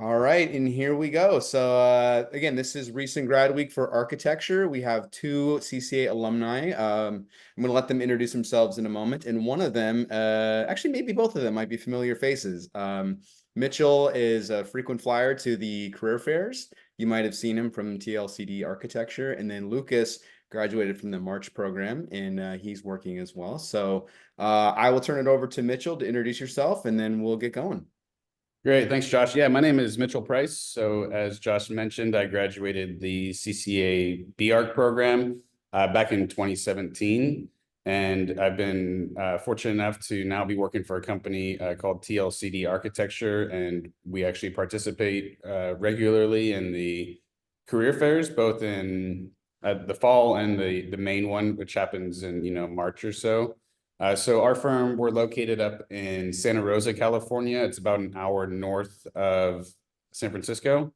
All right, and here we go. So again, this is recent grad week for architecture. We have two CCA alumni. I'm going to let them introduce themselves in a moment. And one of them, actually, maybe both of them might be familiar faces. Mitchell is a frequent flyer to the career fairs. You might have seen him from TLCD architecture. And then Lucas graduated from the March program, and he's working as well. So I will turn it over to Mitchell to introduce yourself, and then we'll get going. Great. Thanks, Josh. Yeah, my name is Mitchell Price. So as Josh mentioned, I graduated the CCA BArch program back in 2017. And I've been fortunate enough to now be working for a company called TLCD Architecture. And we actually participate regularly in the career fairs, both in the fall and the main one, which happens in, March or so. So our firm, we're located up in Santa Rosa, California. It's about an hour north of San Francisco.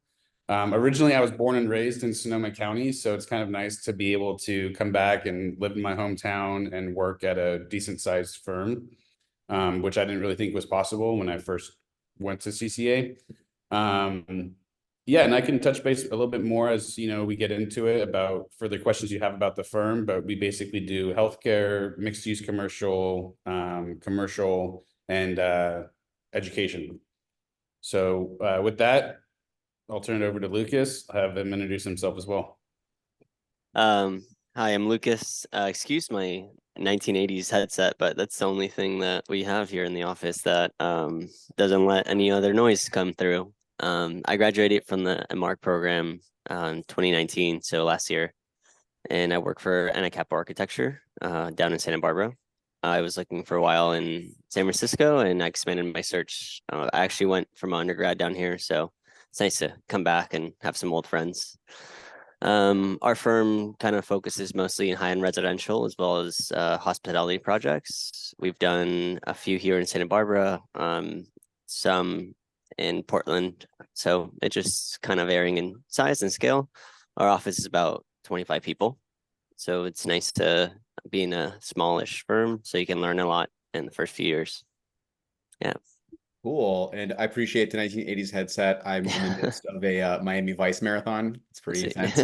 Originally, I was born and raised in Sonoma County, so it's kind of nice to be able to come back and live in my hometown and work at a decent sized firm, which I didn't really think was possible when I first went to CCA. Yeah, and I can touch base a little bit more as we get into it about further questions you have about the firm, but we basically do healthcare, mixed use commercial, commercial, and education. So with that, I'll turn it over to Lucas. Have him introduce himself as well. Hi, I'm Lucas. Excuse my 1980s headset, but that's the only thing that we have here in the office that doesn't let any other noise come through. I graduated from the BArch program in 2019, so last year, and I work for Anacapa Architecture down in Santa Barbara. I was looking for a while in San Francisco, and I expanded my search. I actually went from undergrad down here, so it's nice to come back and have some old friends. Our firm kind of focuses mostly in high-end residential as well as hospitality projects. We've done a few here in Santa Barbara, some in Portland. So it just kind of varying in size and scale. Our office is about 25 people. So it's nice to be in a smallish firm so you can learn a lot in the first few years. Yeah. Cool. And I appreciate the 1980s headset. I'm in the midst of a Miami Vice marathon. It's pretty intense.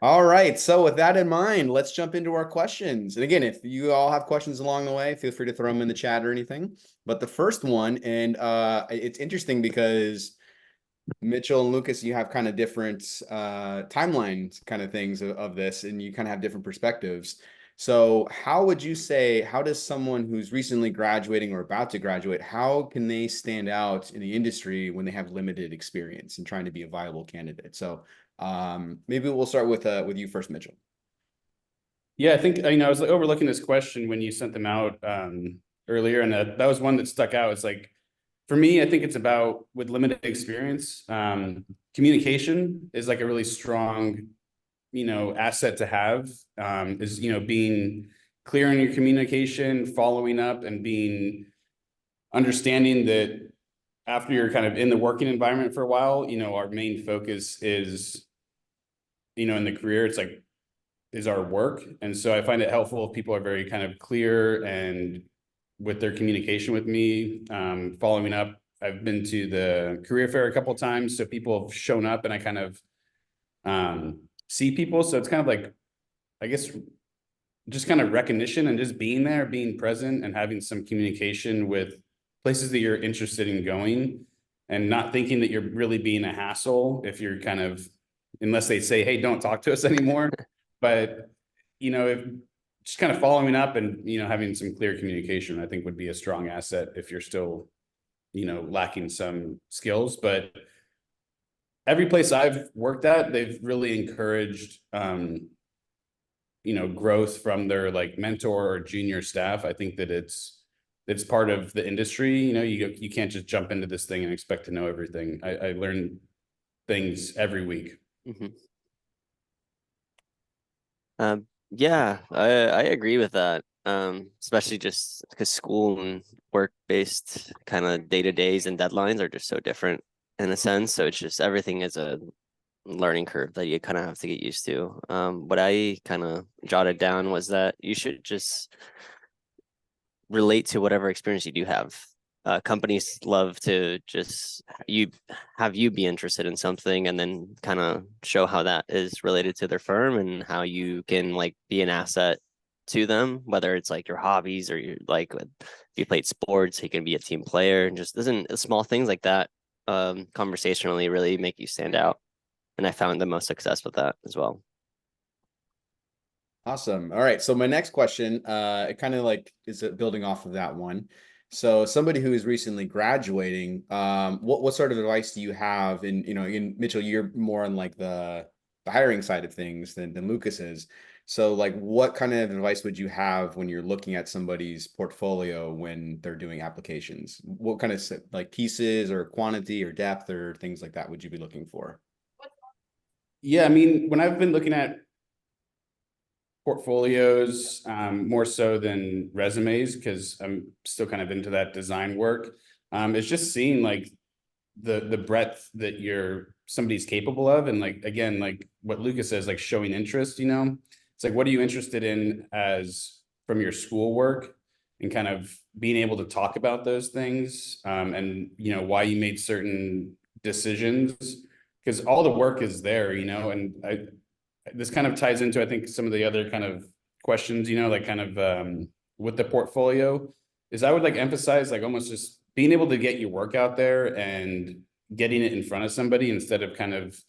All right. So with that in mind, let's jump into our questions. And again, if you all have questions along the way, feel free to throw them in the chat or anything. But the first one, and it's interesting because Mitchell and Lucas, you have kind of different timelines kind of things of this, and you kind of have different perspectives. So how would you say, how does someone who's recently graduating or about to graduate, how can they stand out in the industry when they have limited experience and trying to be a viable candidate? So maybe we'll start with you first, Mitchell. Yeah, I think, I was overlooking this question when you sent them out earlier, and that was one that stuck out. It's like, for me, I think it's about, with limited experience, communication is like a really strong, asset to have, is, being clear in your communication, following up, and understanding that after you're kind of in the working environment for a while, our main focus is, in the career, it's like, is our work. And so I find it helpful if people are very kind of clear and with their communication with me, following up. I've been to the career fair a couple of times, so people have shown up and I kind of see people. So it's kind of like, I guess, just kind of recognition and just being there, being present, and having some communication with places that you're interested in going, and not thinking that you're really being a hassle if you're kind of, unless they say, hey, don't talk to us anymore. But, if just kind of following up and, having some clear communication, I think would be a strong asset if you're still, lacking some skills. But every place I've worked at, they've really encouraged, growth from their like mentor or junior staff. I think that it's part of the industry. You can't just jump into this thing and expect to know everything. I learn things every week. Mm-hmm. Yeah, I agree with that. Especially just because school and work-based kind of day-to-days and deadlines are just so different in a sense. So it's just everything is a learning curve that you kind of have to get used to. What I kind of jotted down was that you should just relate to whatever experience you do have. companies love to just have you be interested in something and then kind of show how that is related to their firm and how you can like be an asset to them, whether it's like your hobbies or your like if you played sports, you can be a team player, and just isn't small things like that conversationally really make you stand out. And I found the most success with that as well. Awesome. All right. So my next question, it kind of like is building off of that one. So somebody who is recently graduating, what sort of advice do you have? And in Mitchell, you're more on like the hiring side of things than Lucas is. So like, what kind of advice would you have when you're looking at somebody's portfolio when they're doing applications? What kind of like pieces or quantity or depth or things like that would you be looking for? Yeah, I mean, when I've been looking at portfolios, more so than resumes, because I'm still kind of into that design work. It's just seeing like the breadth that somebody's capable of. And like, again, like what Lucas says, like showing interest, it's like, what are you interested in as from your schoolwork, and kind of being able to talk about those things, and why you made certain decisions, because all the work is there, and this kind of ties into, I think, some of the other kind of questions, like kind of with the portfolio, is I would like emphasize like almost just being able to get your work out there and getting it in front of somebody, instead of kind of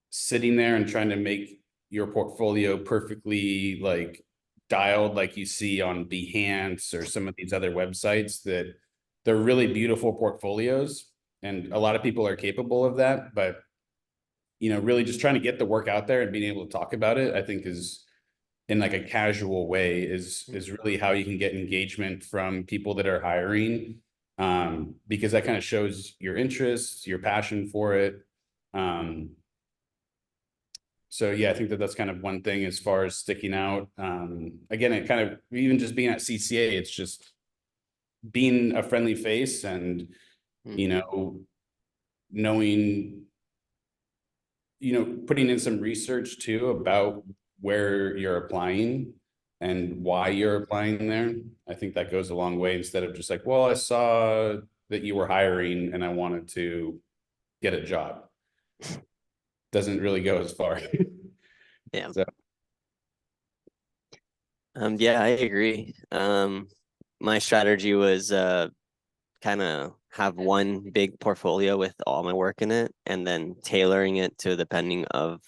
sitting there and trying to make your portfolio perfectly like dialed, like you see on Behance or some of these other websites, that they're really beautiful portfolios. And a lot of people are capable of that, but really just trying to get the work out there and being able to talk about it, I think is in like a casual way is really how you can get engagement from people that are hiring. Because that kind of shows your interest, your passion for it. So yeah, I think that's kind of one thing as far as sticking out. Again, it kind of, even just being at CCA, it's just being a friendly face and, knowing, putting in some research too about where you're applying and why you're applying there. I think that goes a long way, instead of just like, well, I saw that you were hiring and I wanted to get a job. Doesn't really go as far. Yeah. So, Yeah, I agree. My strategy was kind of have one big portfolio with all my work in it, and then tailoring it to depending of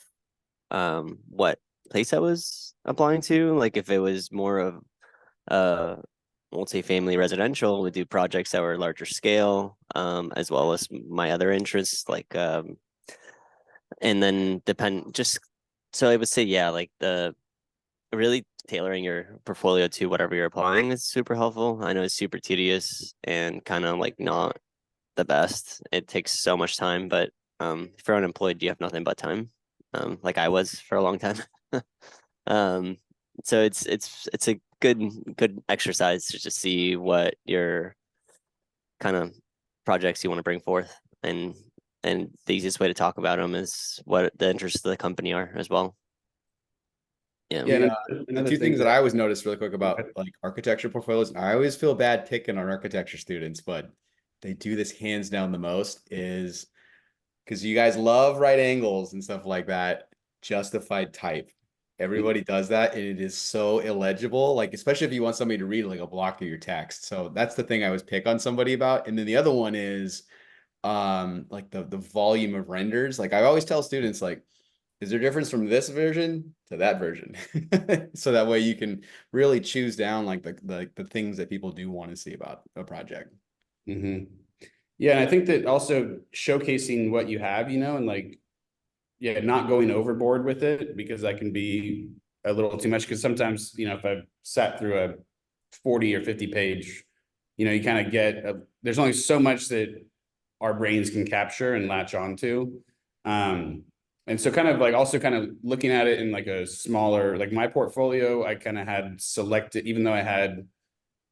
what place I was applying to. Like if it was more of multifamily residential, would do projects that were larger scale, as well as my other interests, like and then depend just so I would say, yeah, like the really tailoring your portfolio to whatever you're applying is super helpful. I know it's super tedious and kind of like not the best. It takes so much time, but if you're unemployed, you have nothing but time. Like I was for a long time. um, so it's a good exercise to just see what your kind of projects you want to bring forth, and the easiest way to talk about them is what the interests of the company are as well. Yeah. yeah, The two things that I always noticed really quick about like architecture portfolios, I always feel bad picking on architecture students, but they do this hands down the most, is because you guys love right angles and stuff like that. Justified type. Everybody does that, and it is so illegible. Like, especially if you want somebody to read like a block of your text. So that's the thing I always pick on somebody about. And then the other one is like the volume of renders. Like I always tell students, like, is there a difference from this version to that version? So that way you can really choose down like the things that people do want to see about a project. Mm-hmm. Yeah, and I think that also showcasing what you have, and like, yeah, not going overboard with it, because that can be a little too much. Because sometimes, if I've sat through a 40 or 50 page, you kind of there's only so much that our brains can capture and latch onto. And so kind of like also kind of looking at it in like a smaller, like my portfolio, I kind of had selected, even though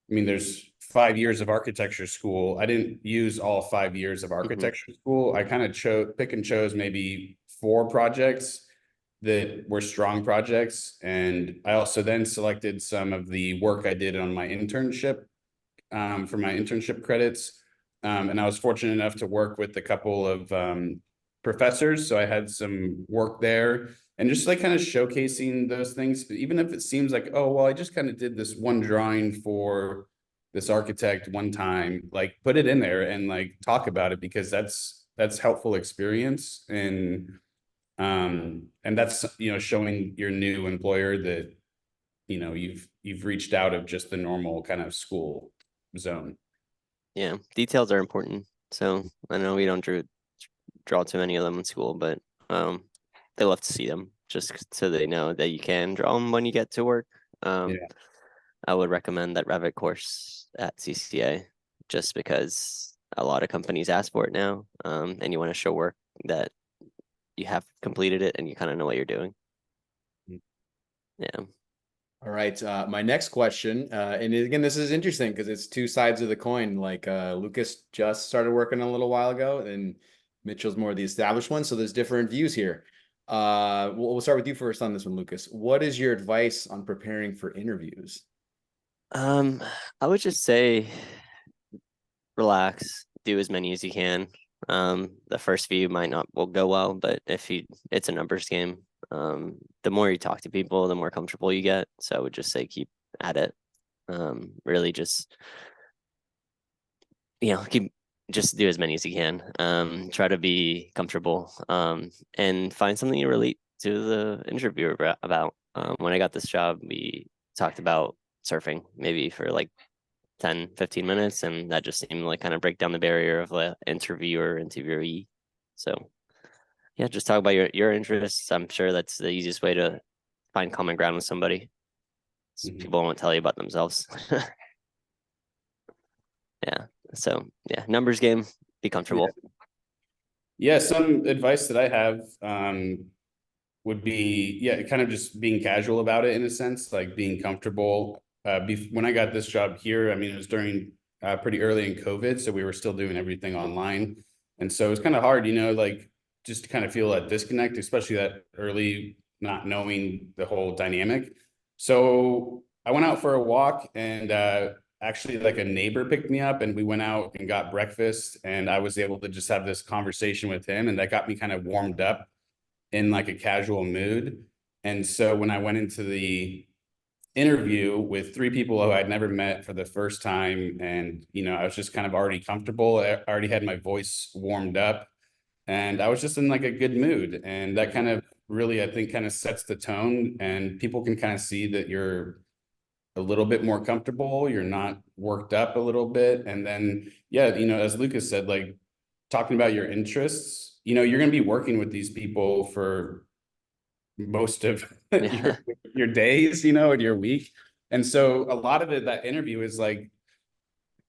there's 5 years of architecture school. I didn't use all 5 years of architecture school. I kind of pick and chose maybe 4 projects that were strong projects. And I also then selected some of the work I did on my internship for my internship credits. And I was fortunate enough to work with a couple of professors. So I had some work there and just like kind of showcasing those things. But even if it seems like, oh, well, I just kind of did this one drawing for this architect one time, like put it in there and like talk about it, because that's helpful experience. And that's, you know, showing your new employer that, you know, you've reached out of just the normal kind of school zone. Yeah, details are important. So I know we don't draw too many of them in school, but they love to see them just so they know that you can draw them when you get to work. Yeah. I would recommend that Revit course at CCA just because a lot of companies ask for it now, and you want to show work that you have completed it and you kind of know what you're doing. Yeah. All right. My next question, and again, this is interesting because it's two sides of the coin. Like Lucas just started working a little while ago, and Mitchell's more the established one. So there's different views here. We'll start with you first on this one, Lucas. What is your advice on preparing for interviews? I would just say relax, do as many as you can. The first few might not will go well, but it's a numbers game. The more you talk to people, the more comfortable you get. So I would just say keep at it. Really just, just do as many as you can. Try to be comfortable. And find something you relate to the interviewer about. When I got this job, we talked about surfing maybe for like 10, 15 minutes, and that just seemed like kind of break down the barrier of the interviewee. So yeah, just talk about your interests. I'm sure that's the easiest way to find common ground with somebody. People won't tell you about themselves. Yeah. So yeah, numbers game, be comfortable. Yeah, some advice that I have would be, yeah, kind of just being casual about it in a sense, like being comfortable. When I got this job here, I mean, it was during pretty early in COVID, so we were still doing everything online. And so it was kind of hard, you know, like just to kind of feel that disconnect, especially that early, not knowing the whole dynamic. So I went out for a walk, and actually like a neighbor picked me up, and we went out and got breakfast, and I was able to just have this conversation with him, and that got me kind of warmed up in like a casual mood. And so when I went into the interview with three people who I'd never met for the first time, and you know, I was just kind of already comfortable, I already had my voice warmed up, and I was just in like a good mood. And that kind of really, I think, kind of sets the tone, and people can kind of see that you're a little bit more comfortable, you're not worked up a little bit. And then, yeah, you know, as Lucas said, like talking about your interests, you know, you're going to be working with these people for most of your days, you know, and your week. And so a lot of it, that interview is like,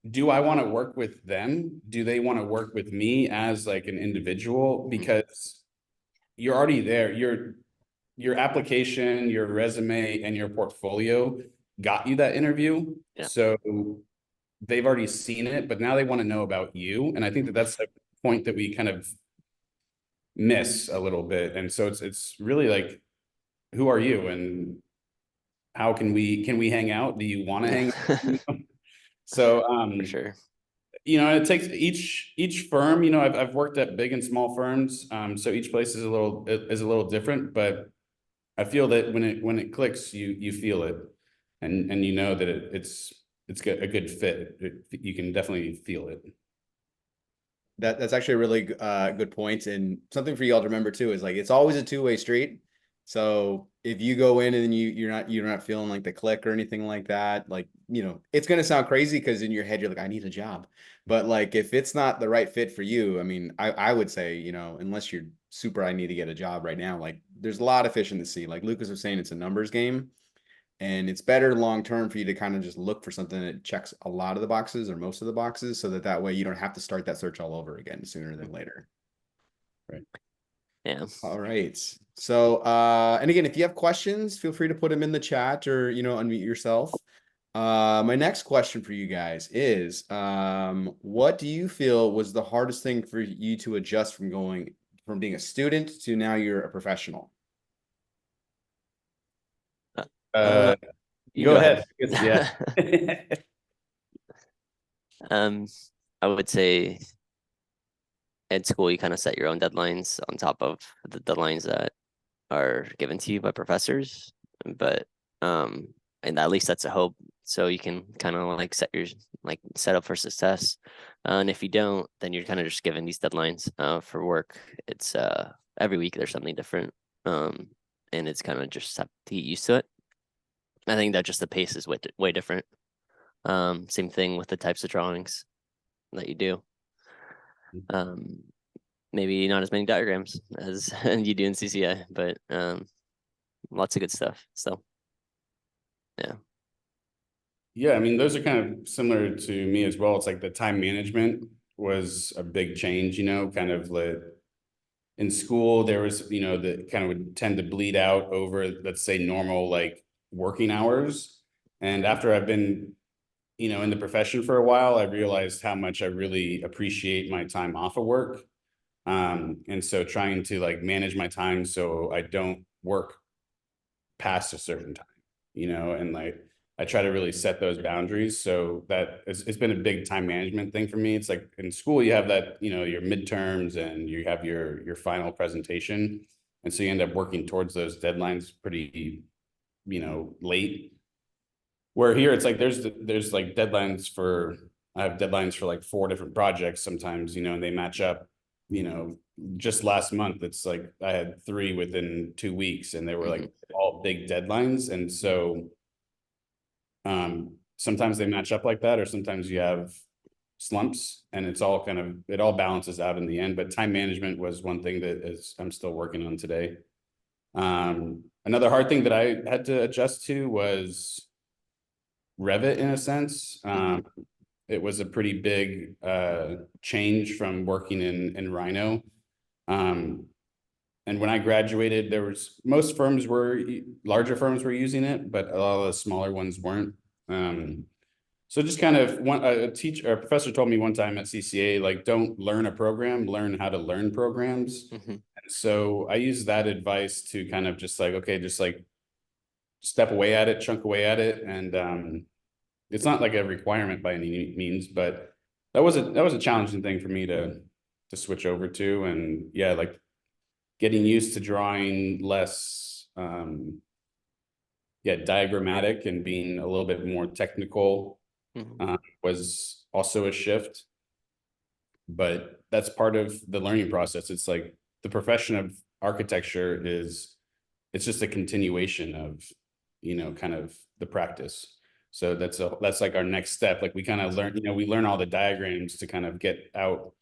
do I want to work with them? Do they want to work with me as like an individual? Because you're already there. Your application, your resume, and your portfolio got you that interview. Yeah. So they've already seen it, but now they want to know about you. And I think that that's the point that we kind of miss a little bit. And so it's really like, who are you, and how can we hang out? Do you want to hang out? So For sure. you know, it takes each firm, you know, I've worked at big and small firms. So each place is a little different, but I feel that when it clicks, you feel it, and you know that it's a good fit. You can definitely feel it. That's actually a really good point, and something for y'all to remember too is like it's always a two-way street. So if you go in and you're not feeling like the click or anything like that, like, you know, it's gonna sound crazy because in your head you're like, I need a job. But like if it's not the right fit for you, I mean, I would say, you know, unless you're super, I need to get a job right now, like there's a lot of fish in the sea. Like Lucas was saying, it's a numbers game. And it's better long term for you to kind of just look for something that checks a lot of the boxes or most of the boxes, so that way you don't have to start that search all over again sooner than later. Right. Yeah. All right. So, and again, if you have questions, feel free to put them in the chat or, you know, unmute yourself. My next question for you guys is, what do you feel was the hardest thing for you to adjust from being a student to now you're a professional? Uh, You go ahead. Yeah. Um, I would say at school you kind of set your own deadlines on top of the deadlines that are given to you by professors, but and at least that's a hope. So you can kind of like set up for success. And if you don't, then you're kind of just given these deadlines for work. It's every week there's something different. And it's kind of just have to get used to it. I think that just the pace is way different. Same thing with the types of drawings that you do. Um, maybe not as many diagrams as you do in CCI, but lots of good stuff. So yeah. Yeah, I mean, those are kind of similar to me as well. It's like the time management was a big change, you know, kind of like in school, there was, you know, that kind of would tend to bleed out over, let's say, normal like working hours. And after I've been, you know, in the profession for a while, I realized how much I really appreciate my time off of work. And so trying to like manage my time so I don't work past a certain time, you know, and like I try to really set those boundaries. So that it's been a big time management thing for me. It's like in school, you have that, you know, your midterms and you have your final presentation. And so you end up working towards those deadlines pretty, you know, late. Where here it's like there's like deadlines for I have deadlines for like 4 different projects sometimes, you know, and they match up, you know, just last month, it's like I had 3 within 2 weeks and they were like all big deadlines. And so sometimes they match up like that, or sometimes you have slumps and it's all kind of, it all balances out in the end. But time management was one thing that is, I'm still working on today. Another hard thing that I had to adjust to was Revit in a sense. It was a pretty big change from working in Rhino. And when I graduated, there was larger firms were using it, but a lot of the smaller ones weren't. So just kind of a professor told me one time at CCA, like, don't learn a program, learn how to learn programs. And so I use that advice to kind of just like, okay, just like step away at it, chunk away at it. And it's not like a requirement by any means, but that was a challenging thing for me to switch over to. And yeah, like getting used to drawing less diagrammatic and being a little bit more technical was also a shift. But that's part of the learning process. It's like the profession of architecture it's just a continuation of, you know, kind of the practice. So that's like our next step. Like we kind of learn, you know, we learn all the diagrams to kind of get out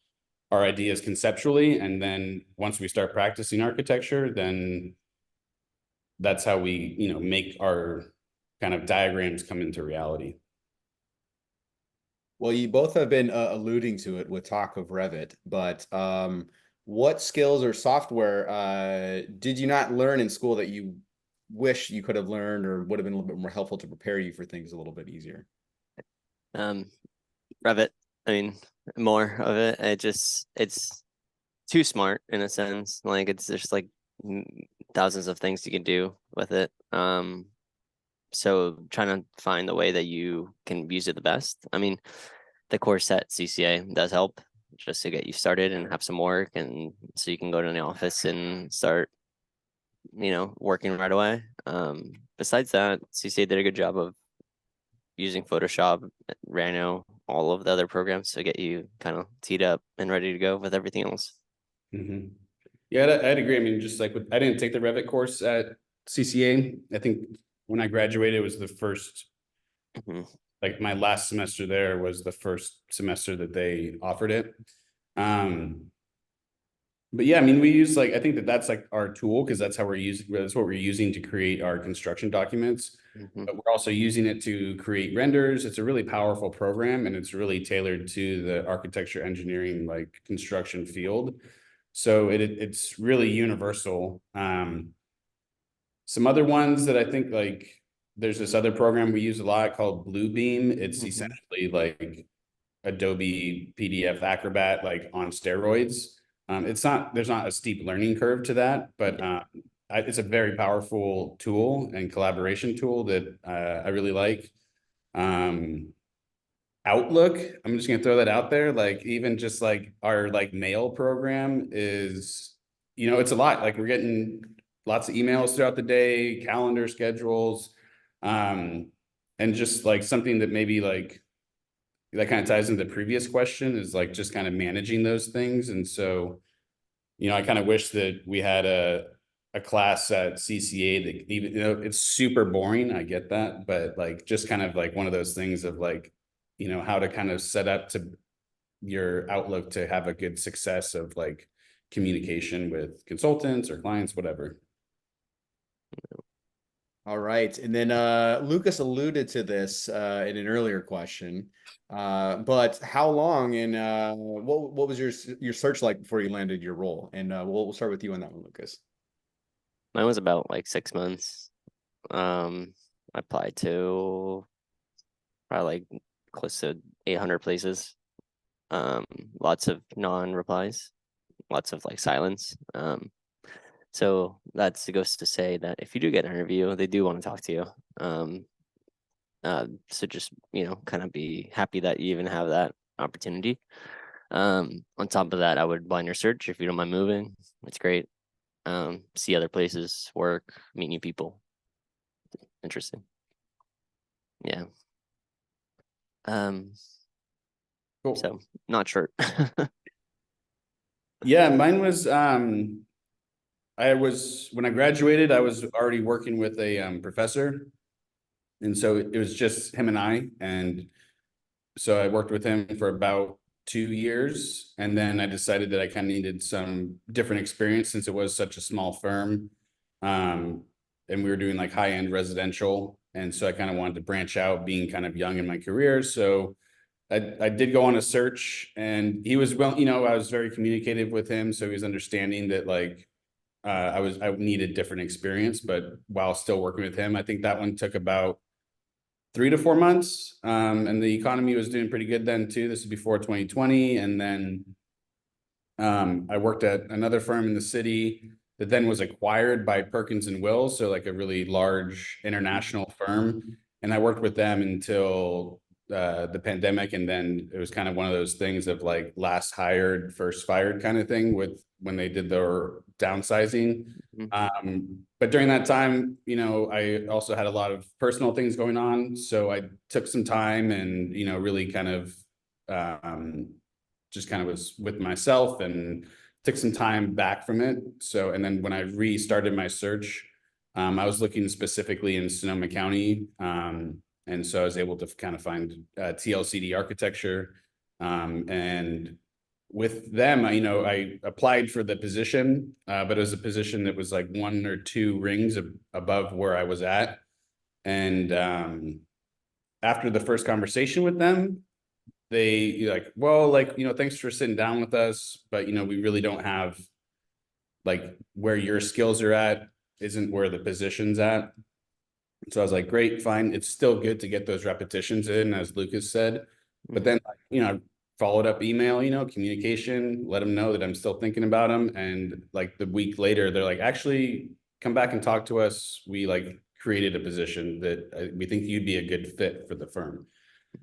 our ideas conceptually. And then once we start practicing architecture, then that's how we, you know, make our kind of diagrams come into reality. Well, you both have been alluding to it with talk of Revit, but what skills or software did you not learn in school that you wish you could have learned or would have been a little bit more helpful to prepare you for things a little bit easier? Revit. I mean, more of it. It's too smart in a sense. Like it's just like thousands of things you can do with it. So trying to find the way that you can use it the best. I mean, the core set CCA does help just to get you started and have some work, and so you can go to the office and start, you know, working right away. Besides that, CCA did a good job of using Photoshop, Rhino, all of the other programs to get you kind of teed up and ready to go with everything else. Yeah, I'd agree. I mean, just like I didn't take the Revit course at CCA. I think when I graduated, it was the first, like my last semester there was the first semester that they offered it. But yeah, I mean, we use like, I think that's like our tool because that's what we're using to create our construction documents. But we're also using it to create renders. It's a really powerful program and it's really tailored to the architecture, engineering, like construction field. So it's really universal. Some other ones that I think like there's this other program we use a lot called Bluebeam. It's essentially like Adobe PDF Acrobat, like on steroids. There's not a steep learning curve to that, but it's a very powerful tool and collaboration tool that I really like. Outlook, I'm just gonna throw that out there. Like even just like our like mail program is, it's a lot. Like we're getting lots of emails throughout the day, calendar schedules, and just like something that maybe like that kind of ties into the previous question is like just kind of managing those things. And so, I kind of wish that we had a class at CCA that even, it's super boring. I get that, but like just kind of like one of those things of like, how to kind of set up to your Outlook to have a good success of like communication with consultants or clients, whatever. All right. And then Lucas alluded to this in an earlier question. But how long and what was your search like before you landed your role? And we'll start with you on that one, Lucas. Mine was about like 6 months. I applied to probably like close to 800 places. Lots of non-replies, lots of like silence. So that's it goes to say that if you do get an interview, they do want to talk to you. So just, kind of be happy that you even have that opportunity. On top of that, I would blind your search if you don't mind moving. It's great. See other places, work, meet new people. Interesting. Yeah. Cool. So not short. Yeah, mine was when I graduated, I was already working with a professor. And so it was just him and I. And so I worked with him for about 2 years. And then I decided that I kind of needed some different experience since it was such a small firm. And we were doing like high-end residential. And so I kind of wanted to branch out being kind of young in my career. So I did go on a search and he was, well, I was very communicative with him. So he was understanding that like, I needed different experience, but while still working with him, I think that one took about 3 to 4 months. And the economy was doing pretty good then too. This is before 2020. And then I worked at another firm in the city that then was acquired by Perkins and Will. So like a really large international firm. And I worked with them until the pandemic. And then it was kind of one of those things of like last hired, first fired kind of thing with when they did their downsizing. But during that time, I also had a lot of personal things going on. So I took some time and, really kind of just kind of was with myself and took some time back from it. So, and then when I restarted my search, I was looking specifically in Sonoma County. And so I was able to kind of find TLCD architecture. And with them, I applied for the position, but it was a position that was like 1 or 2 rings above where I was at. And after the first conversation with them, they like, well, like, thanks for sitting down with us, but, we really don't have like where your skills are at isn't where the position's at. So I was like, great, fine. It's still good to get those repetitions in, as Lucas said. But then, followed up email, communication, let them know that I'm still thinking about them. And like the week later, they're like, actually come back and talk to us. We like created a position that we think you'd be a good fit for the firm.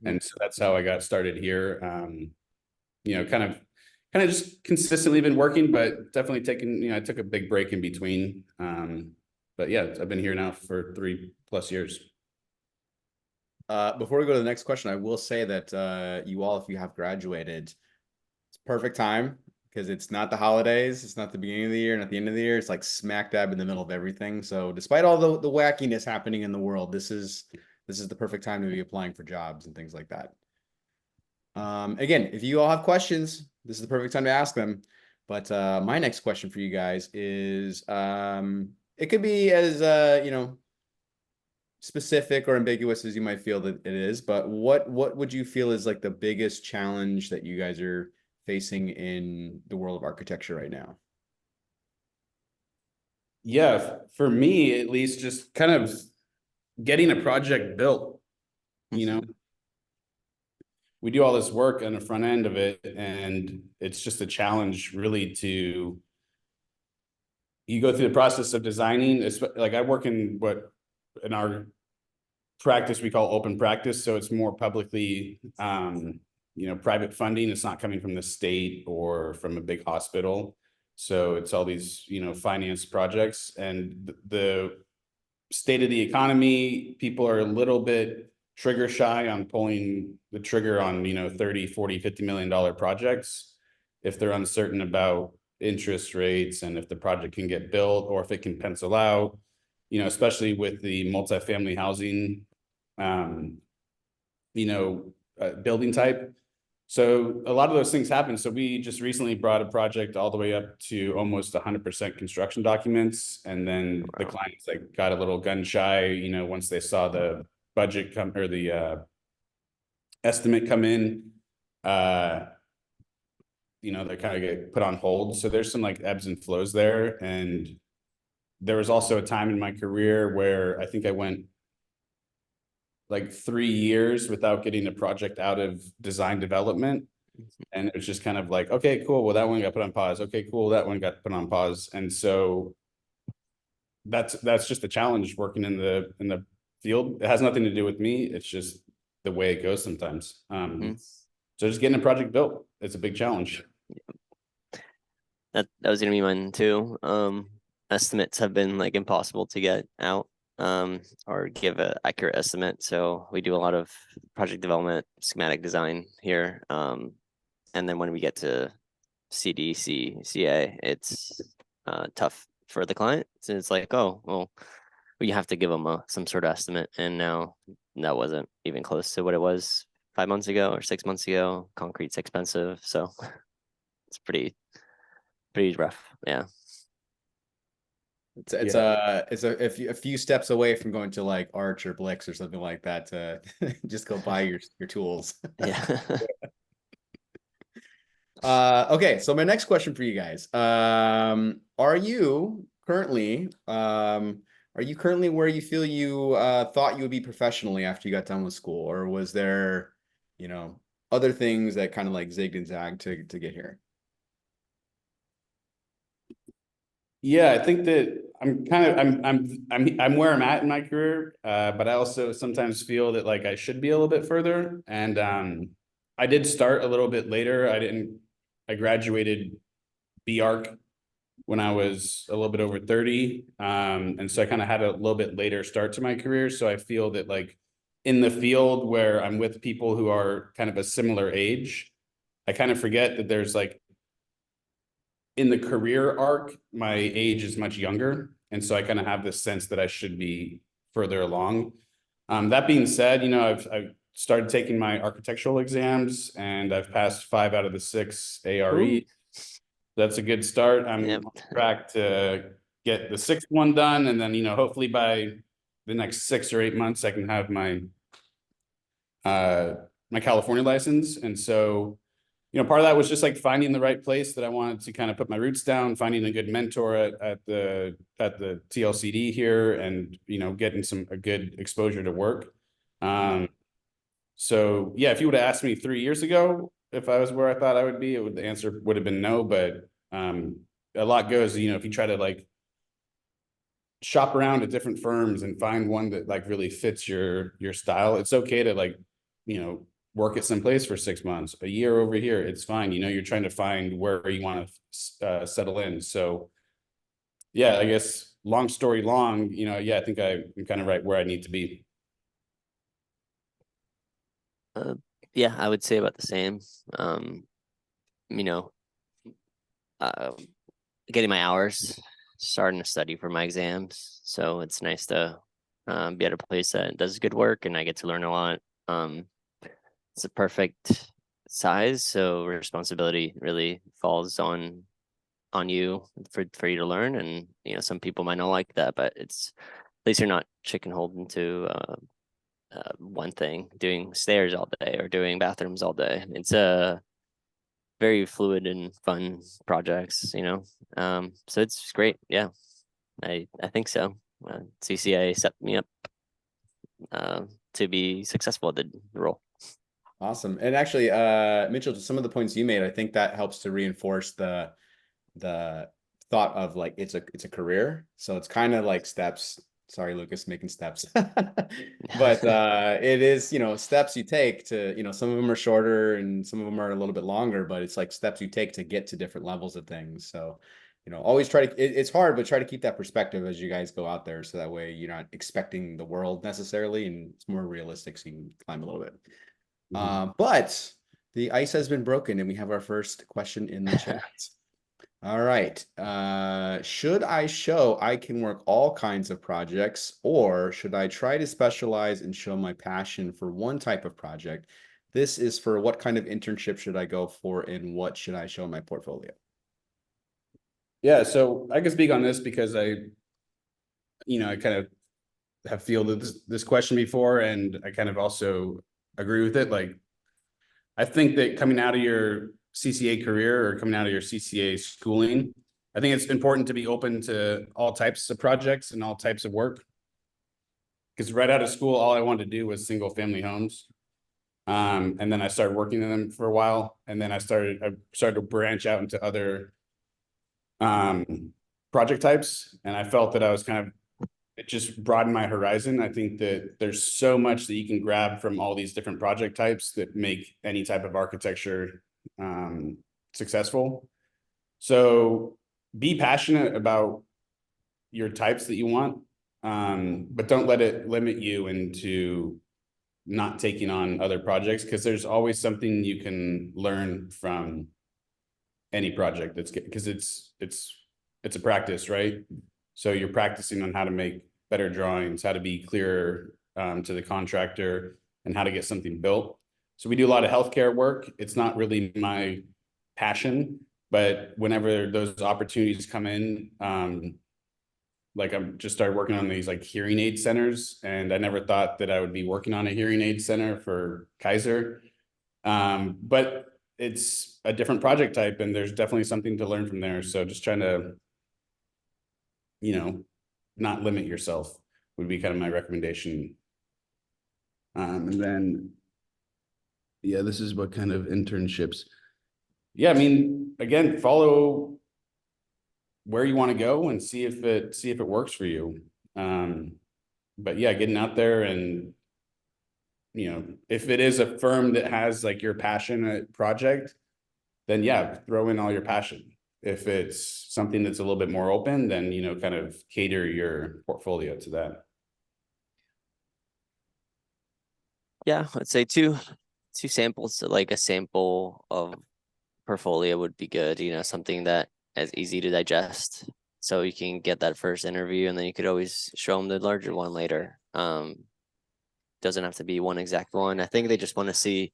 And so that's how I got started here. Kind of just consistently been working, but definitely taking, I took a big break in between. But yeah, I've been here now for 3+ years. Before we go to the next question, I will say that you all, if you have graduated, it's perfect time because it's not the holidays, it's not the beginning of the year, not the end of the year. It's like smack dab in the middle of everything. So despite all the wackiness happening in the world, this is the perfect time to be applying for jobs and things like that. Again, if you all have questions, this is the perfect time to ask them. But my next question for you guys is, it could be as specific or ambiguous as you might feel that it is, but what would you feel is like the biggest challenge that you guys are facing in the world of architecture right now? Yeah, for me, at least, just kind of getting a project built, we do all this work on the front end of it, and it's just a challenge really to, you go through the process of designing. It's like I work in our practice we call open practice. So it's more publicly, private funding. It's not coming from the state or from a big hospital. So it's all these, finance projects, and the state of the economy, people are a little bit trigger shy on pulling the trigger on, 30, 40, $50 million projects if they're uncertain about interest rates and if the project can get built or if it can pencil out, especially with the multifamily housing, building type. So a lot of those things happen. So we just recently brought a project all the way up to almost 100% construction documents. And then the Wow. clients like got a little gun shy, once they saw the budget come or the estimate come in, they kind of get put on hold. So there's some like ebbs and flows there. And there was also a time in my career where I think I went like 3 years without getting a project out of design development. And it was just kind of like, okay, cool. Well, that one got put on pause. Okay, cool. That one got put on pause. And so that's just a challenge working in the field. It has nothing to do with me. It's just the way it goes sometimes. So just getting a project built, it's a big challenge. That was gonna be mine too. Estimates have been like impossible to get out or give an accurate estimate. So we do a lot of project development, schematic design here. And then when we get to CA, it's tough for the client. So it's like, oh, well, we have to give them some sort of estimate. And now that wasn't even close to what it was 5 months ago or 6 months ago. Concrete's expensive. So it's pretty rough. Yeah. It's a few steps away from going to like Arch or Blix or something like that to just go buy your tools. Yeah. Okay, so my next question for you guys. Are you currently where you feel you thought you would be professionally after you got done with school, or was there, other things that kind of like zigged and zagged to get here? Yeah, I think that I'm where I'm at in my career, but I also sometimes feel that like I should be a little bit further. And I did start a little bit later. I graduated BArch when I was a little bit over 30. And so I kind of had a little bit later start to my career. So I feel that like in the field where I'm with people who are kind of a similar age, I kind of forget that there's like in the career arc, my age is much younger. And so I kind of have this sense that I should be further along. That being said, I've started taking my architectural exams and I've passed 5 out of the 6 ARE. Ooh. That's a good start. I'm Yep. on track to get the 6th one done. And then, hopefully by the next 6 or 8 months, I can have my California license. And so, part of that was just like finding the right place that I wanted to kind of put my roots down, finding a good mentor at the TLCD here, and getting a good exposure to work. So yeah, if you would have asked me 3 years ago if I was where I thought I would be, the answer would have been no. But a lot goes, if you try to like shop around at different firms and find one that like really fits your style, it's okay to like, work at some place for 6 months, a year over here. It's fine. You're trying to find where you want to settle in. So yeah, I guess long story long, I think I'm kind of right where I need to be. Yeah, I would say about the same. You know, getting my hours, starting to study for my exams. So it's nice to be at a place that does good work and I get to learn a lot. It's a perfect size, so responsibility really falls on you for you to learn. And some people might not like that, but it's at least you're not chicken holed into one thing, doing stairs all day or doing bathrooms all day. It's a very fluid and fun projects, so it's great. Yeah, I think so. CCA set me up to be successful at the role. Awesome. And actually, Mitchell, to some of the points you made, I think that helps to reinforce the thought of like it's a career. So it's kind of like steps Sorry, Lucas, making steps. But it is, steps you take to, some of them are shorter and some of them are a little bit longer, but it's like steps you take to get to different levels of things. So, always try to, it's hard, but try to keep that perspective as you guys go out there. So that way you're not expecting the world necessarily and it's more realistic so you can climb a little bit. But the ice has been broken and we have our first question in the chat. All right. Should I show I can work all kinds of projects, or should I try to specialize and show my passion for one type of project? This is for what kind of internship should I go for, and what should I show in my portfolio? Yeah, so I can speak on this because I kind of have fielded this question before, and I kind of also agree with it. Like, I think that coming out of your CCA career or coming out of your CCA schooling, I think it's important to be open to all types of projects and all types of work. Because right out of school, all I wanted to do was single family homes. And then I started working in them for a while. And then I started to branch out into other project types. And I felt that I was it just broadened my horizon. I think that there's so much that you can grab from all these different project types that make any type of architecture successful. So be passionate about your types that you want, but don't let it limit you into not taking on other projects, because there's always something you can learn from any project because it's a practice, right? So you're practicing on how to make better drawings, how to be clearer to the contractor, and how to get something built. So we do a lot of healthcare work. It's not really my passion, but whenever those opportunities come in, like I'm just started working on these like hearing aid centers, and I never thought that I would be working on a hearing aid center for Kaiser. But it's a different project type, and there's definitely something to learn from there. So just trying to, not limit yourself would be kind of my recommendation. And then, yeah, this is what kind of internships. Yeah, I mean, again, follow where you want to go and see if it works for you. But yeah, getting out there and, if it is a firm that has like your passionate project, then yeah, throw in all your passion. If it's something that's a little bit more open, then, kind of cater your portfolio to that. Yeah, I'd say two samples, so like a sample of portfolio would be good, something that is easy to digest. So you can get that first interview and then you could always show them the larger one later. Doesn't have to be one exact one. I think they just want to see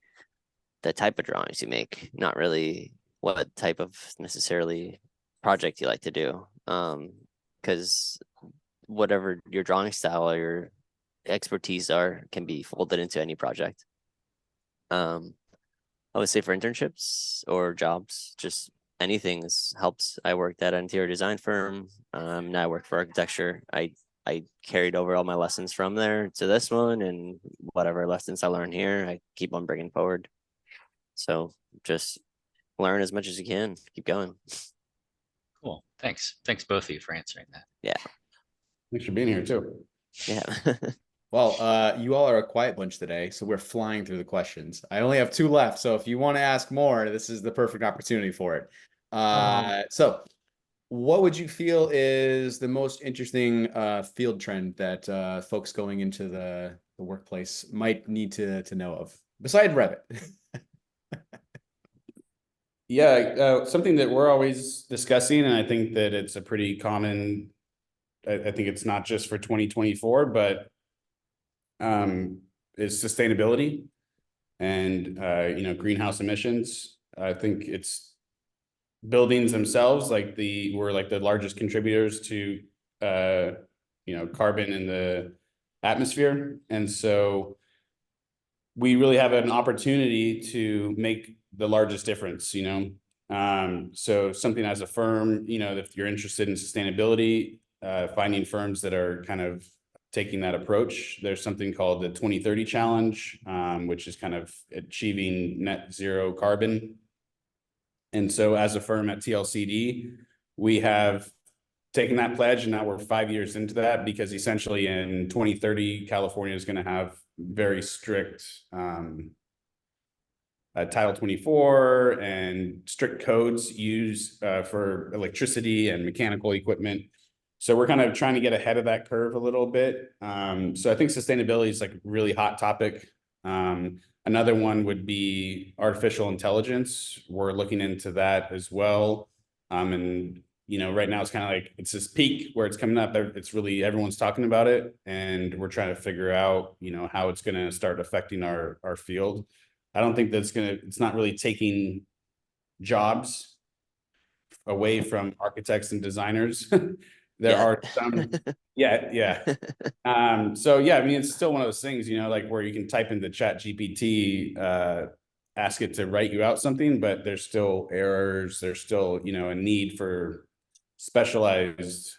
the type of drawings you make, not really what type of necessarily project you like to do. Because whatever your drawing style or your expertise are can be folded into any project. I would say for internships or jobs, just anything helps. I worked at an interior design firm. Now I work for architecture. I carried over all my lessons from there to this one, and whatever lessons I learned here, I keep on bringing forward. So just learn as much as you can. Keep going. Cool. Thanks both of you for answering that. Yeah. Thanks for being here too. Yeah. Well, you all are a quiet bunch today, so we're flying through the questions. I only have 2 left, so if you want to ask more, this is the perfect opportunity for it. So what would you feel is the most interesting field trend that folks going into the workplace might need to know of, besides Revit? Yeah, something that we're always discussing, and I think that it's a pretty common, I think it's not just for 2024, but is sustainability and, greenhouse emissions. I think it's buildings themselves, we're like the largest contributors to, carbon in the atmosphere. And so we really have an opportunity to make the largest difference, so something as a firm, if you're interested in sustainability, finding firms that are kind of taking that approach. There's something called the 2030 challenge, which is kind of achieving net zero carbon. And so as a firm at TLCD, we have taken that pledge, and now we're 5 years into that, because essentially in 2030, California is going to have very strict Title 24 and strict codes used for electricity and mechanical equipment. So we're kind of trying to get ahead of that curve a little bit. So I think sustainability is like a really hot topic. Another one would be artificial intelligence. We're looking into that as well. And right now it's kind of like, it's this peak where it's coming up. It's really, everyone's talking about it, and we're trying to figure out, how it's going to start affecting our field. I don't think it's not really taking jobs away from architects and designers. There Yeah. are some, yeah. So yeah, I mean, it's still one of those things, like where you can type into Chat GPT, ask it to write you out something, but there's still errors. There's still, a need for specialized,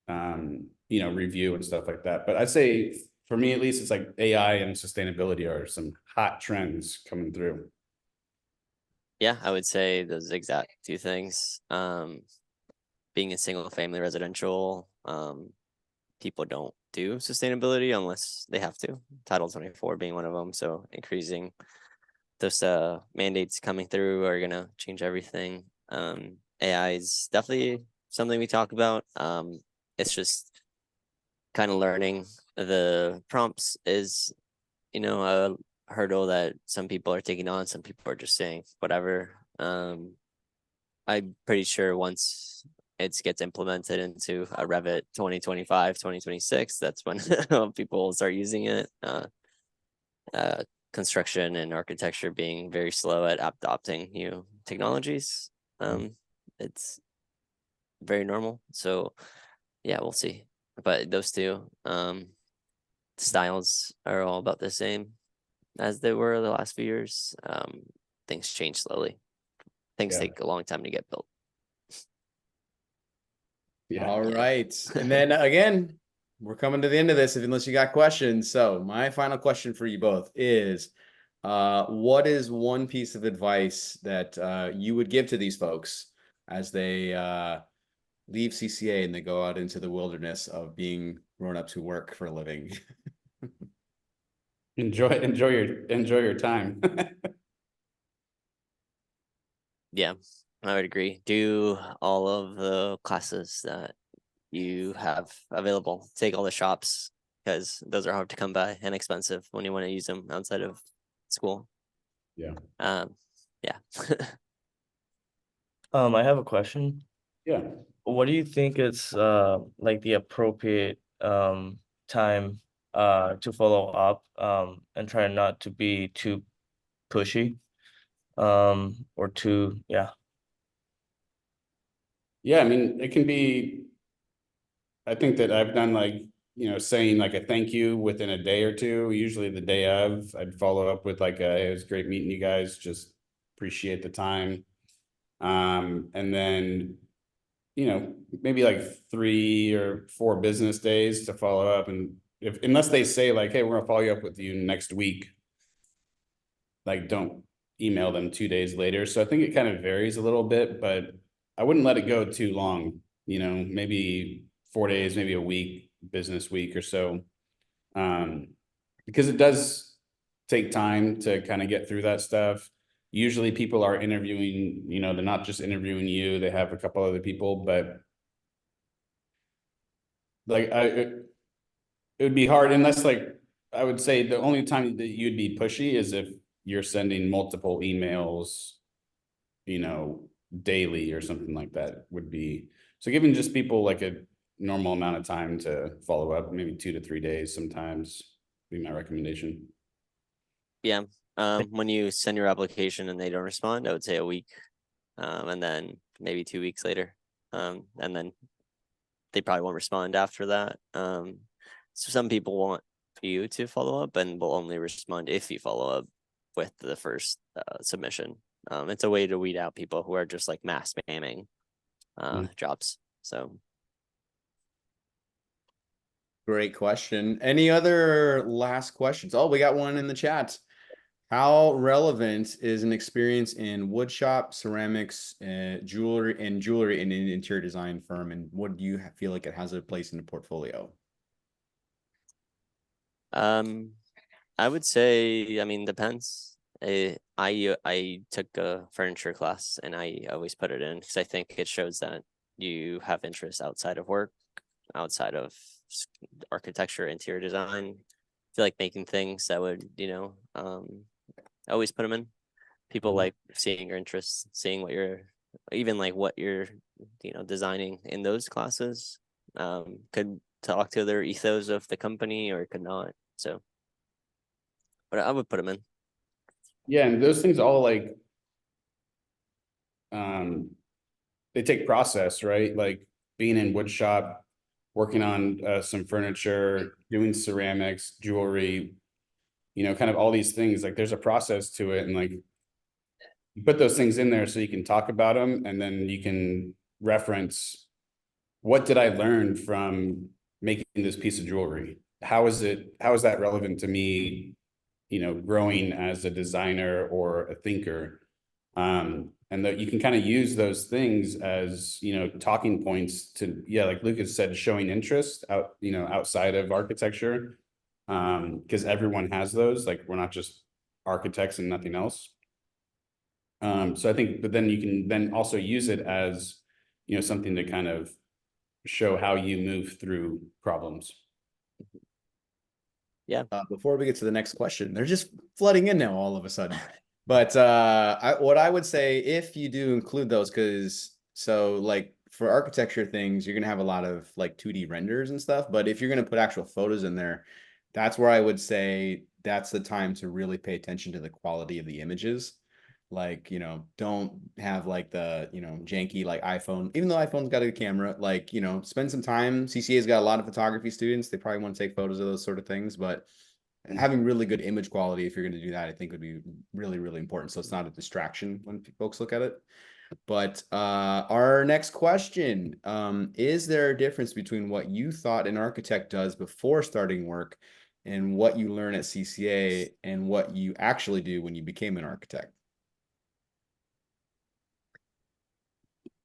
review and stuff like that. But I'd say for me, at least, it's like AI and sustainability are some hot trends coming through. Yeah, I would say those exact two things. Being a single family residential, people don't do sustainability unless they have to. Title 24 being one of them. So increasing those mandates coming through are gonna change everything. AI is definitely something we talk about. It's just kind of learning the prompts is, a hurdle that some people are taking on. Some people are just saying whatever. I'm pretty sure once it gets implemented into a Revit 2025, 2026, that's when people will start using it. Construction and architecture being very slow at adopting new technologies. It's very normal. So yeah, we'll see. But those two styles are all about the same as they were the last few years. Things change slowly. Things Yeah. take a long time to get built. Yeah. All right. And then again, we're coming to the end of this, unless you got questions. So my final question for you both is, what is one piece of advice that you would give to these folks as they leave CCA and they go out into the wilderness of being grown-ups who work for a living? Enjoy your time. Yeah, I would agree. Do all of the classes that you have available. Take all the shops, because those are hard to come by and expensive when you want to use them outside of school. Yeah. Yeah. I have a question. Yeah. What do you think is like the appropriate time to follow up and try not to be too pushy or too Yeah, I mean, it can be, I think that I've done like, saying like a thank you within a day or two. Usually the day of, I'd follow up with like hey, it was great meeting you guys, just appreciate the time. And then, maybe like 3 or 4 business days to follow up. And unless they say like, hey, we're gonna follow up with you next week, like don't email them 2 days later. So I think it kind of varies a little bit, but I wouldn't let it go too long, maybe 4 days, maybe a week, business week or so. Because it does take time to kind of get through that stuff. Usually people are interviewing, they're not just interviewing you, they have a couple other people, but like it would be hard unless like, I would say the only time that you'd be pushy is if you're sending multiple emails, daily or something like that would be. So giving just people like a normal amount of time to follow up, maybe 2 to 3 days sometimes be my recommendation. Yeah. When you send your application and they don't respond, I would say a week. And then maybe 2 weeks later. And then they probably won't respond after that. So some people want you to follow up and will only respond if you follow up with the first submission. It's a way to weed out people who are just like mass spamming jobs. So Great question. Any other last questions? Oh, we got one in the chat. How relevant is an experience in wood shop, ceramics, jewelry in an interior design firm? And what do you feel like it has a place in the portfolio? I would say, I mean, depends. I took a furniture class and I always put it in because I think it shows that you have interest outside of work, outside of architecture, interior design. I feel like making things that would, I always put them in. People like seeing your interests, seeing what you're, even like what you're, designing in those classes. Could talk to their ethos of the company or could not. So, but I would put them in. Yeah, and those things all like they take process, right? Like being in wood shop, working on some furniture, doing ceramics, jewelry, kind of all these things. Like there's a process to it, and like you put those things in there so you can talk about them, and then you can reference what did I learn from making this piece of jewelry? How is that relevant to me, growing as a designer or a thinker? And that you can kind of use those things as, talking points to, yeah, like Lucas said, showing interest outside of architecture. Because everyone has those, like we're not just architects and nothing else. So I think, but then you can then also use it as, something to kind of show how you move through problems. Yeah. Before we get to the next question, they're just flooding in now all of a sudden. But what I would say, if you do include those, because so like for architecture things, you're gonna have a lot of like 2D renders and stuff. But if you're gonna put actual photos in there, that's where I would say that's the time to really pay attention to the quality of the images. Like, don't have like the, janky like iPhone, even though iPhone's got a camera, like, spend some time. CCA's got a lot of photography students. They probably want to take photos of those sort of things, but having really good image quality, if you're going to do that, I think would be really, really important. So it's not a distraction when folks look at it. But our next question, is there a difference between what you thought an architect does before starting work and what you learn at CCA and what you actually do when you became an architect?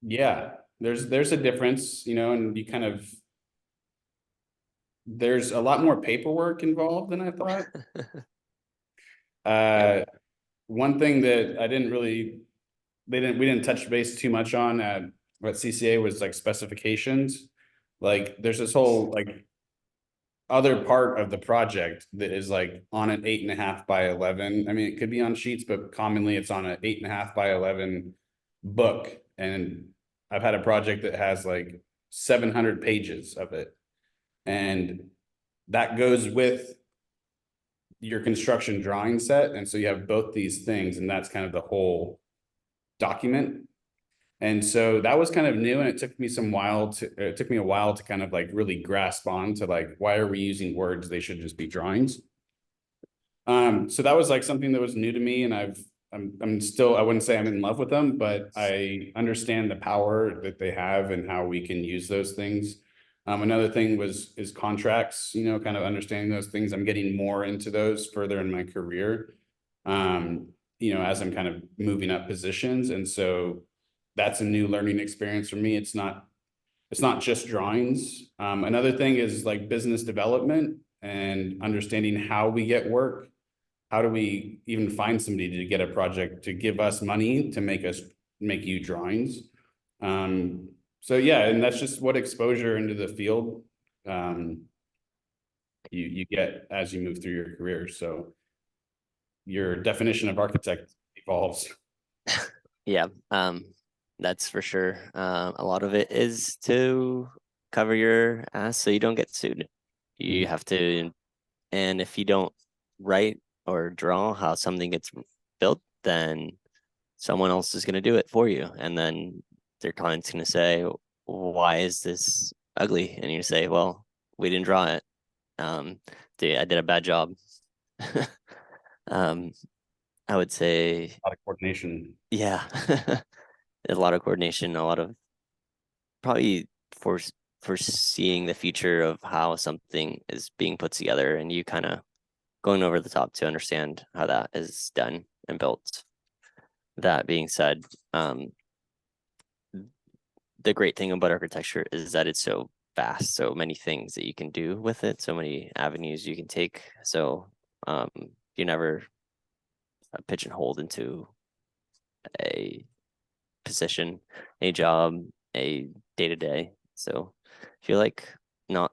Yeah, there's a difference, and you kind of, there's a lot more paperwork involved than I thought. One thing that we didn't touch base too much on at what CCA was like specifications. Like there's this whole like other part of the project that is like on an 8.5 by 11. I mean, it could be on sheets, but commonly it's on an 8.5 by 11 book. And I've had a project that has like 700 pages of it. And that goes with your construction drawing set. And so you have both these things, and that's kind of the whole document. And so that was kind of new, and it took me a while to kind of like really grasp on to like, why are we using words? They should just be drawings. So that was like something that was new to me, and I'm still, I wouldn't say I'm in love with them, but I understand the power that they have and how we can use those things. Another thing is contracts, kind of understanding those things. I'm getting more into those further in my career, as I'm kind of moving up positions. And so that's a new learning experience for me. It's not just drawings. Another thing is like business development and understanding how we get work. How do we even find somebody to get a project to give us money to make you drawings? So yeah, and that's just what exposure into the field you get as you move through your career. So your definition of architect evolves. Yeah, that's for sure. A lot of it is to cover your ass so you don't get sued. You have to, and if you don't write or draw how something gets built, then someone else is going to do it for you. And then their client's going to say, why is this ugly? And you say, well, we didn't draw it. I did a bad job. I would say A lot of coordination. yeah, a lot of coordination, a lot of probably foreseeing the future of how something is being put together, and you kind of going over the top to understand how that is done and built. That being said, the great thing about architecture is that it's so vast, so many things that you can do with it, so many avenues you can take. So you're never pigeonholed into a position, a job, a day-to-day. So if you like not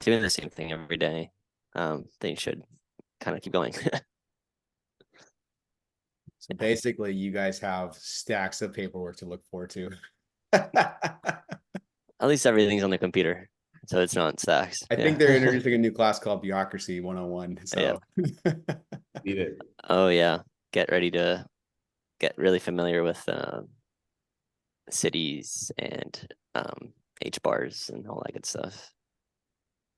doing the same thing every day, then you should kind of keep going. So basically, you guys have stacks of paperwork to look forward to. At least everything's on the computer, so it's not stacks. I think they're introducing a new class called Bureaucracy 101. So Need it. Oh yeah, get ready to get really familiar with cities and HBARs and all that good stuff.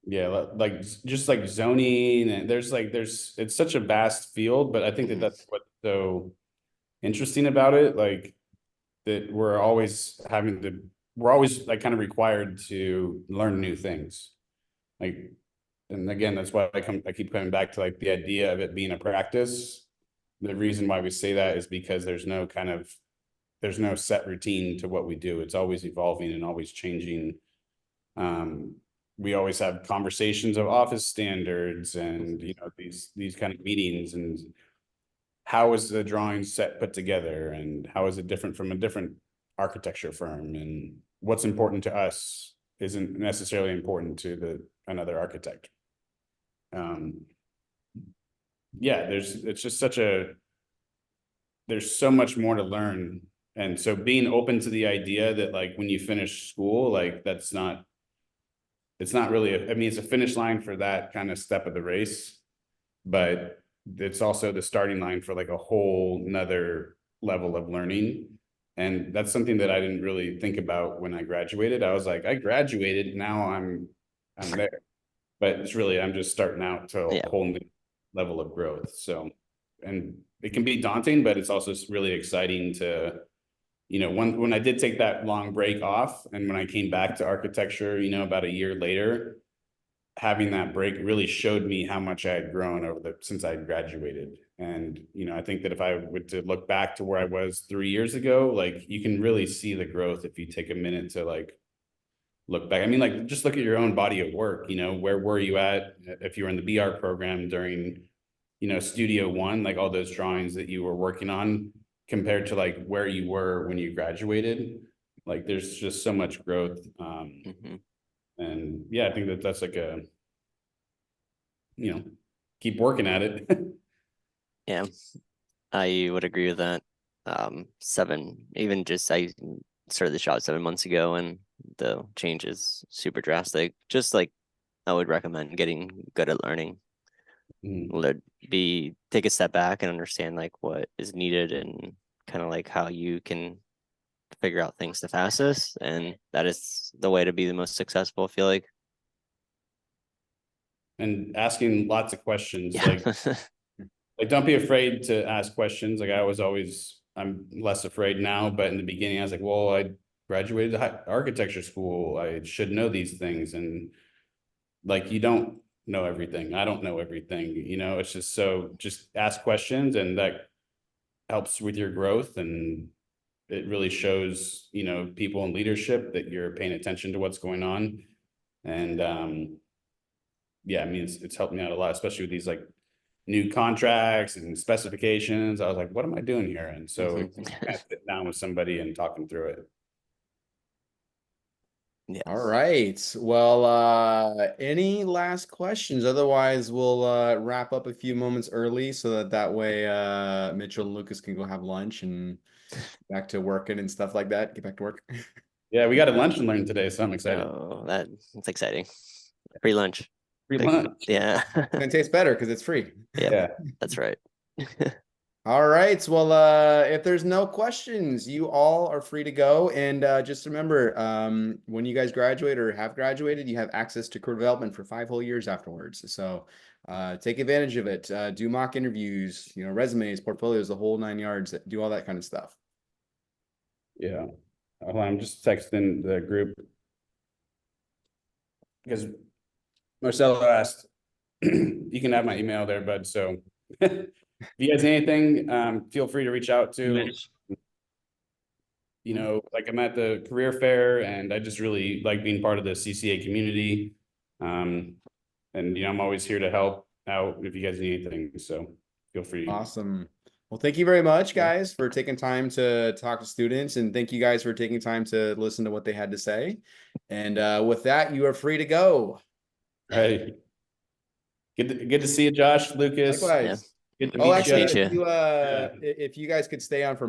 Yeah, like just like zoning, and there's it's such a vast field, but I think that that's what's so interesting about it. Like that we're always like kind of required to learn new things. Like, and again, that's why I keep coming back to like the idea of it being a practice. The reason why we say that is because there's no set routine to what we do. It's always evolving and always changing. We always have conversations of office standards and, you know, these kind of meetings, and how is the drawing set put together, and how is it different from a different architecture firm, and what's important to us isn't necessarily important to another architect. Yeah, it's just there's so much more to learn. And so being open to the idea that like when you finish school, like it's not really, I mean, it's a finish line for that kind of step of the race, but it's also the starting line for like a whole nother level of learning. And that's something that I didn't really think about when I graduated. I was like, I graduated, now I'm there. But it's really, I'm just starting out to a whole new level of growth. So, and it can be daunting, but it's also really exciting to, you know, when I did take that long break off, and when I came back to architecture, you know, about a year later, having that break really showed me how much I had grown since I graduated. And, you know, I think that if I were to look back to where I was 3 years ago, like you can really see the growth if you take a minute to like look back. I mean, like just look at your own body of work, you know, where were you at if you were in the BArch program during, you know, Studio One, like all those drawings that you were working on compared to like where you were when you graduated. Like there's just so much growth. And yeah, I think that that's like you know, keep working at it. Yeah, I would agree with that. I started the shop 7 months ago, and the change is super drastic. Just like I would recommend getting good at learning. Take a step back and understand like what is needed, and kind of like how you can figure out things the fastest, and that is the way to be the most successful, I feel like. And asking lots of questions, Yeah. like don't be afraid to ask questions. Like I'm less afraid now, but in the beginning I was like, well, I graduated architecture school, I should know these things. And like, you don't know everything. I don't know everything, you know, it's just ask questions, and that helps with your growth. And it really shows, you know, people in leadership that you're paying attention to what's going on. And yeah, I mean, it's helped me out a lot, especially with these like new contracts and specifications. I was like, what am I doing here? And so I sit down with somebody and talking through it. Yeah. All right. Well, any last questions? Otherwise, we'll wrap up a few moments early so that way Mitchell and Lucas can go have lunch and back to working and stuff like that. Get back to work. Yeah, we got a lunch and learn today, so I'm excited. Oh, that's exciting. Free lunch. Free lunch. Yeah. It's gonna taste better because it's free. Yeah. That's right. All right. Well, if there's no questions, you all are free to go. And just remember, when you guys graduate or have graduated, you have access to career development for 5 whole years afterwards. So take advantage of it. Do mock interviews, you know, resumes, portfolios, the whole 9 yards. Do all that kind of stuff. Yeah. Hold on, I'm just texting the group because Marcelo asked, you can have my email there, bud. So if you guys need anything, feel free to reach out to. You know, like I'm at the career fair and I just really like being part of the CCA community. And you know, I'm always here to help out if you guys need anything. So feel free. Awesome. Well, thank you very much, guys, for taking time to talk to students, and thank you guys for taking time to listen to what they had to say. And with that, you are free to go. Right. Good to see you, Josh, Lucas. Likewise. Good to Oh, meet actually, Nice to meet you. you. if you guys could stay on for